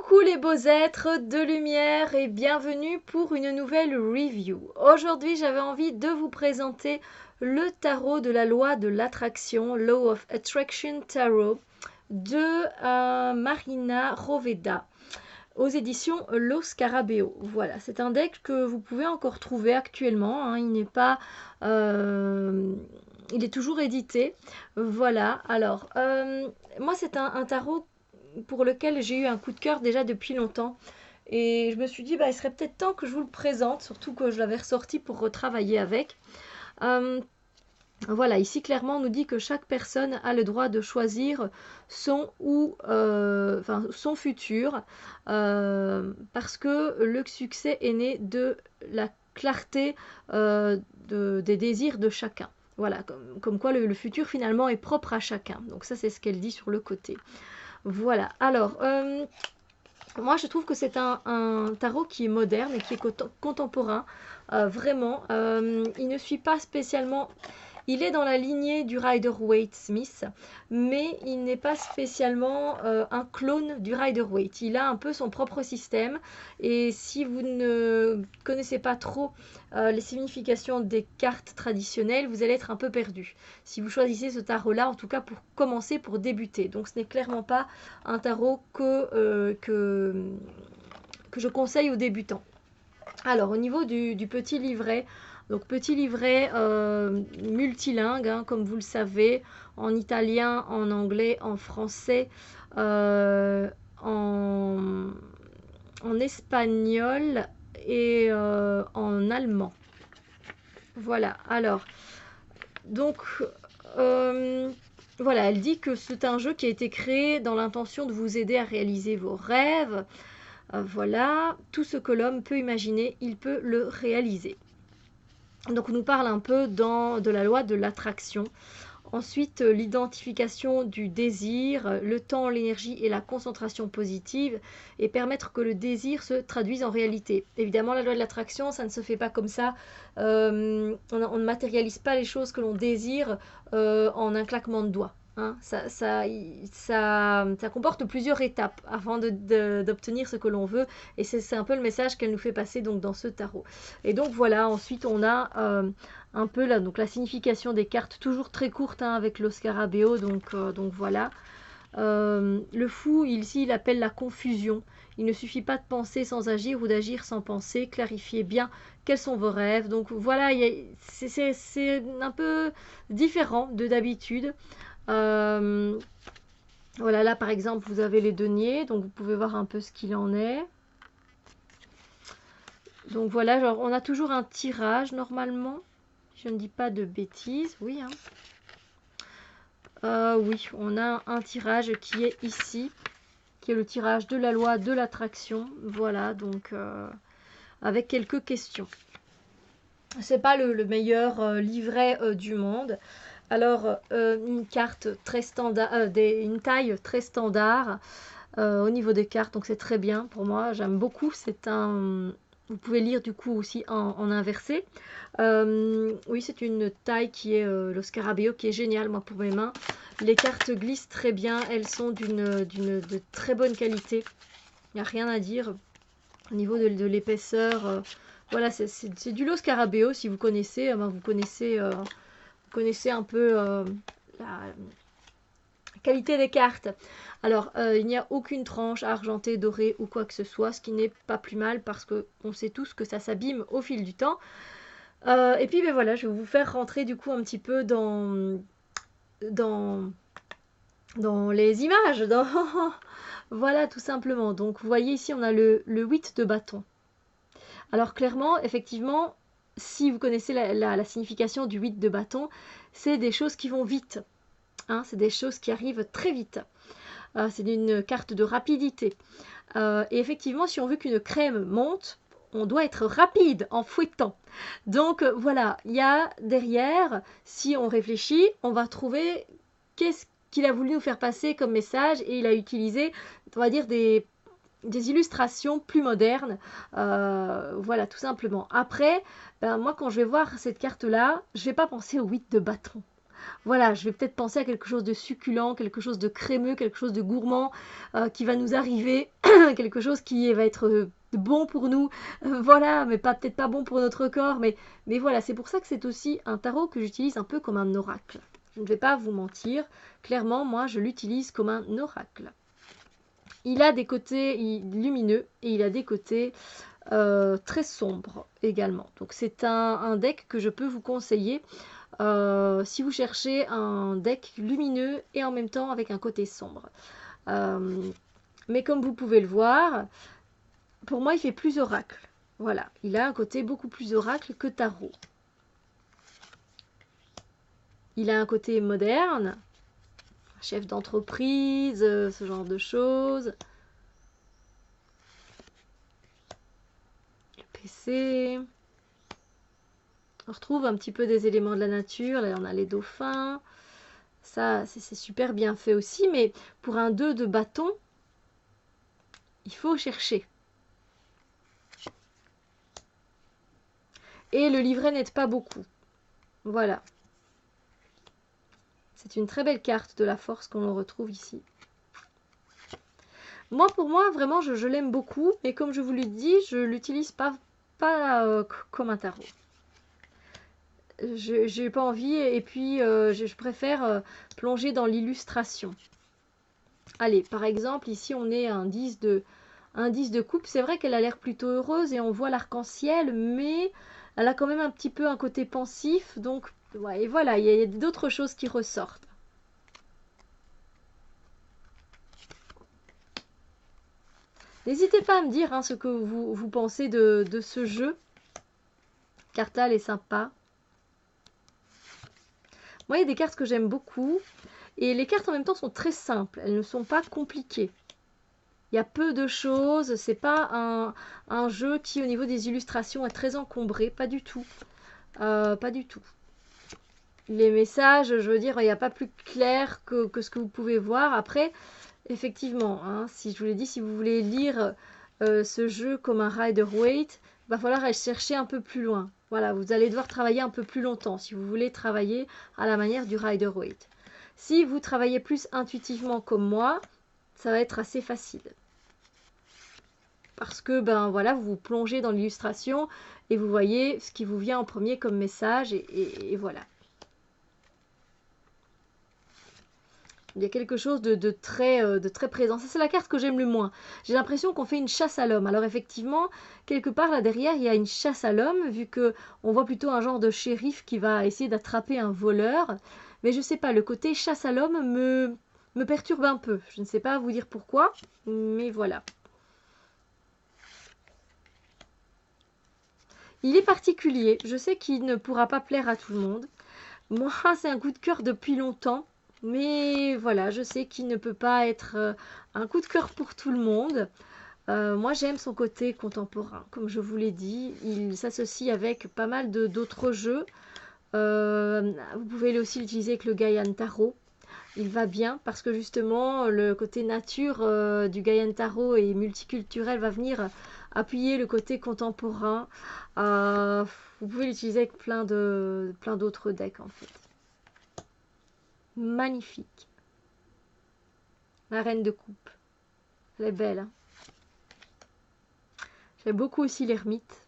Coucou les beaux êtres de lumière et bienvenue pour une nouvelle review. Aujourd'hui j'avais envie de vous présenter le tarot de la loi de l'attraction, Law of Attraction Tarot de Marina Roveda aux éditions Lo Scarabeo. Voilà, c'est un deck que vous pouvez encore trouver actuellement, hein, il n'est pas... il est toujours édité. Voilà, alors, moi c'est un tarot pour lequel j'ai eu un coup de cœur déjà depuis longtemps. Et je me suis dit, bah, il serait peut-être temps que je vous le présente, surtout que je l'avais ressorti pour retravailler avec. Voilà, ici clairement on nous dit que chaque personne a le droit de choisir son son futur, parce que le succès est né de la clarté des désirs de chacun. Voilà, comme quoi le futur finalement est propre à chacun. Donc ça c'est ce qu'elle dit sur le côté. Voilà, alors, moi je trouve que c'est un tarot qui est moderne et qui est contemporain, vraiment. Il ne suit pas spécialement... Il est dans la lignée du Rider-Waite-Smith, mais il n'est pas spécialement un clone du Rider-Waite. Il a un peu son propre système, et si vous ne connaissez pas trop les significations des cartes traditionnelles, vous allez être un peu perdu. Si vous choisissez ce tarot-là, en tout cas pour commencer, pour débuter. Donc ce n'est clairement pas un tarot que je conseille aux débutants. Alors au niveau du petit livret, donc petit livret multilingue, hein, comme vous le savez, en italien, en anglais, en français, en espagnol et en allemand. Voilà, alors, donc, voilà, elle dit que c'est un jeu qui a été créé dans l'intention de vous aider à réaliser vos rêves. Voilà, tout ce que l'homme peut imaginer, il peut le réaliser. Donc on nous parle un peu de la loi de l'attraction. Ensuite, l'identification du désir, le temps, l'énergie et la concentration positive, et permettre que le désir se traduise en réalité. Évidemment, la loi de l'attraction, ça ne se fait pas comme ça. On ne matérialise pas les choses que l'on désire en un claquement de doigts. Hein. Ça comporte plusieurs étapes avant d'obtenir ce que l'on veut, et c'est un peu le message qu'elle nous fait passer donc, dans ce tarot. Et donc voilà, ensuite on a un peu là, donc la signification des cartes, toujours très courte, hein, avec Lo Scarabeo, donc voilà. Le fou, ici, il appelle la confusion. Il ne suffit pas de penser sans agir ou d'agir sans penser. Clarifiez bien quels sont vos rêves. Donc voilà, c'est un peu différent de d'habitude. Voilà, là par exemple, vous avez les deniers, donc vous pouvez voir un peu ce qu'il en est. Donc voilà, genre on a toujours un tirage normalement. Je ne dis pas de bêtises, oui. Hein. Oui, on a un tirage qui est ici, qui est le tirage de la loi de l'attraction. Voilà, donc avec quelques questions. C'est pas le meilleur livret du monde. Alors, une carte très standard, une taille très standard au niveau des cartes, donc c'est très bien pour moi, j'aime beaucoup. C'est un... Vous pouvez lire du coup aussi en inversé. Oui, c'est une taille qui est Lo Scarabeo, qui est géniale, moi, pour mes mains. Les cartes glissent très bien, elles sont de très bonne qualité. Il n'y a rien à dire au niveau de l'épaisseur. Voilà, c'est du Lo Scarabeo, si vous connaissez, vous connaissez un peu la qualité des cartes. Alors, il n'y a aucune tranche argentée, dorée ou quoi que ce soit, ce qui n'est pas plus mal parce qu'on sait tous que ça s'abîme au fil du temps. Et puis, ben voilà, je vais vous faire rentrer du coup un petit peu dans les images. Voilà, tout simplement. Donc, vous voyez ici, on a le 8 de bâton. Alors, clairement, effectivement, si vous connaissez la signification du 8 de bâton, c'est des choses qui vont vite. Hein, c'est des choses qui arrivent très vite. C'est une carte de rapidité. Et effectivement, si on veut qu'une crème monte, on doit être rapide en fouettant. Donc voilà, il y a derrière, si on réfléchit, on va trouver qu'est-ce qu'il a voulu nous faire passer comme message, et il a utilisé, on va dire, des illustrations plus modernes. Voilà, tout simplement. Après, moi, quand je vais voir cette carte-là, je ne vais pas penser au 8 de bâton. voilà, je vais peut-être penser à quelque chose de succulent, quelque chose de crémeux, quelque chose de gourmand qui va nous arriver, quelque chose qui va être bon pour nous, voilà, mais pas peut-être pas bon pour notre corps, mais voilà, c'est pour ça que c'est aussi un tarot que j'utilise un peu comme un oracle. Je ne vais pas vous mentir, clairement, moi, je l'utilise comme un oracle. Il a des côtés lumineux et il a des côtés très sombres également. Donc c'est un deck que je peux vous conseiller si vous cherchez un deck lumineux et en même temps avec un côté sombre. Mais comme vous pouvez le voir, pour moi il fait plus oracle. Voilà, il a un côté beaucoup plus oracle que tarot. Il a un côté moderne, chef d'entreprise, ce genre de choses. Le PC. On retrouve un petit peu des éléments de la nature. Là, on a les dauphins. Ça, c'est super bien fait aussi. Mais pour un 2 de bâton, il faut chercher. Et le livret n'aide pas beaucoup. Voilà. C'est une très belle carte de la force qu'on retrouve ici. Moi, pour moi, vraiment, je l'aime beaucoup. Mais comme je vous l'ai dit, je ne l'utilise pas comme un tarot. Je n'ai pas envie et puis je préfère plonger dans l'illustration. Allez, par exemple, ici, on est un 10 de coupe. C'est vrai qu'elle a l'air plutôt heureuse et on voit l'arc-en-ciel, mais elle a quand même un petit peu un côté pensif. Donc, ouais, et voilà, il y a d'autres choses qui ressortent. N'hésitez pas à me dire ce que vous pensez de ce jeu. Cartal est sympa. Moi, il y a des cartes que j'aime beaucoup. Et les cartes en même temps sont très simples. Elles ne sont pas compliquées. Il y a peu de choses. C'est pas un jeu qui, au niveau des illustrations, est très encombré. Pas du tout. Pas du tout. Les messages, je veux dire, il n'y a pas plus clair que ce que vous pouvez voir. Après, effectivement, si je vous l'ai dit, si vous voulez lire ce jeu comme un Rider-Waite, il va falloir aller chercher un peu plus loin. Voilà, vous allez devoir travailler un peu plus longtemps si vous voulez travailler à la manière du Rider-Waite. Si vous travaillez plus intuitivement comme moi, ça va être assez facile. Parce que, ben voilà, vous vous plongez dans l'illustration et vous voyez ce qui vous vient en premier comme message et voilà. Il y a quelque chose de très présent. Ça, c'est la carte que j'aime le moins. J'ai l'impression qu'on fait une chasse à l'homme. Alors effectivement, quelque part là derrière, il y a une chasse à l'homme, vu que on voit plutôt un genre de shérif qui va essayer d'attraper un voleur. Mais je sais pas, le côté chasse à l'homme me perturbe un peu. Je ne sais pas vous dire pourquoi, mais voilà. Il est particulier. Je sais qu'il ne pourra pas plaire à tout le monde. Moi, c'est un coup de cœur depuis longtemps. Mais voilà, je sais qu'il ne peut pas être un coup de cœur pour tout le monde. Moi, j'aime son côté contemporain. Comme je vous l'ai dit, il s'associe avec pas mal d'autres jeux. Vous pouvez aussi l'utiliser avec le Gaian Tarot. Il va bien parce que justement, le côté nature du Gaian Tarot et multiculturel va venir appuyer le côté contemporain. Vous pouvez l'utiliser avec plein d'autres decks en fait. Magnifique. La reine de coupe. Elle est belle. Hein. J'aime beaucoup aussi l'ermite.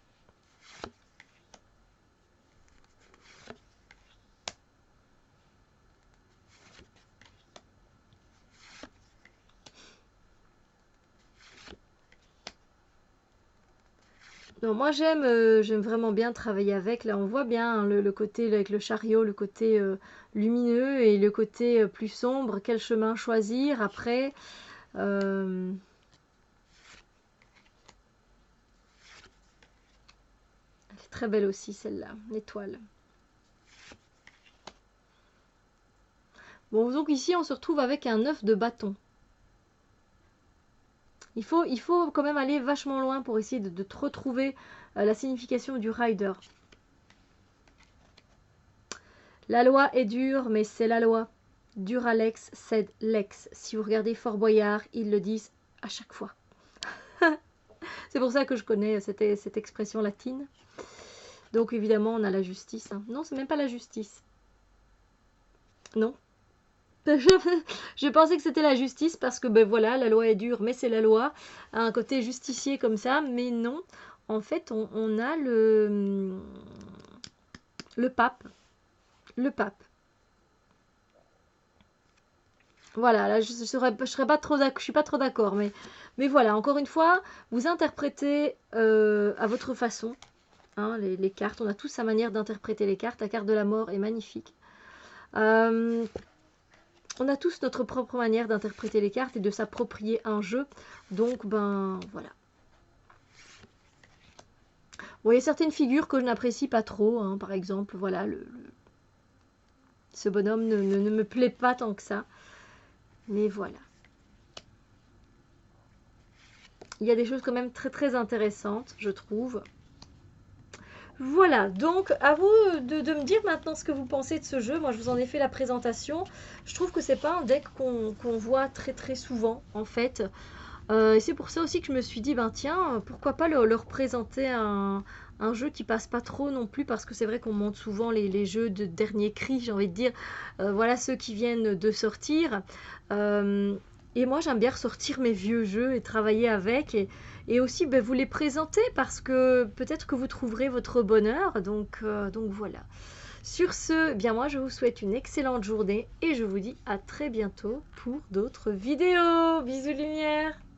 Non, moi j'aime vraiment bien travailler avec. Là, on voit bien le côté avec le chariot, le côté lumineux et le côté plus sombre. Quel chemin choisir après elle est très belle aussi celle-là, l'étoile. Bon, donc ici on se retrouve avec un œuf de bâton. Il faut quand même aller vachement loin pour essayer de retrouver la signification du rider. La loi est dure, mais c'est la loi. Dur à l'ex, cède l'ex. Si vous regardez Fort Boyard, ils le disent à chaque fois. C'est pour ça que je connais cette expression latine. Donc évidemment, on a la justice. Hein. Non, c'est même pas la justice. Non. Je pensais que c'était la justice parce que ben voilà, la loi est dure, mais c'est la loi. Un côté justicier comme ça, mais non. En fait, on a le pape. Le pape. Voilà, là je serais pas trop d'accord, je suis pas trop d'accord, mais voilà, encore une fois, vous interprétez à votre façon, hein, les cartes. On a tous sa manière d'interpréter les cartes. La carte de la mort est magnifique. Euh, on a tous notre propre manière d'interpréter les cartes et de s'approprier un jeu. Donc, ben voilà. Bon, il y a certaines figures que je n'apprécie pas trop, hein. Par exemple, voilà, ce bonhomme ne me plaît pas tant que ça. Mais voilà. Il y a des choses quand même très très intéressantes, je trouve. Voilà, donc à vous de me dire maintenant ce que vous pensez de ce jeu. Moi, je vous en ai fait la présentation. Je trouve que c'est pas un deck qu'on voit très très souvent en fait. Et c'est pour ça aussi que je me suis dit, ben tiens, pourquoi pas leur présenter un jeu qui passe pas trop non plus, parce que c'est vrai qu'on monte souvent les jeux de dernier cri, j'ai envie de dire. Voilà ceux qui viennent de sortir. Euh, et moi, j'aime bien ressortir mes vieux jeux et travailler avec. Et aussi, ben, vous les présenter parce que peut-être que vous trouverez votre bonheur. Donc voilà. Sur ce, bien moi, je vous souhaite une excellente journée et je vous dis à très bientôt pour d'autres vidéos. Bisous lumière!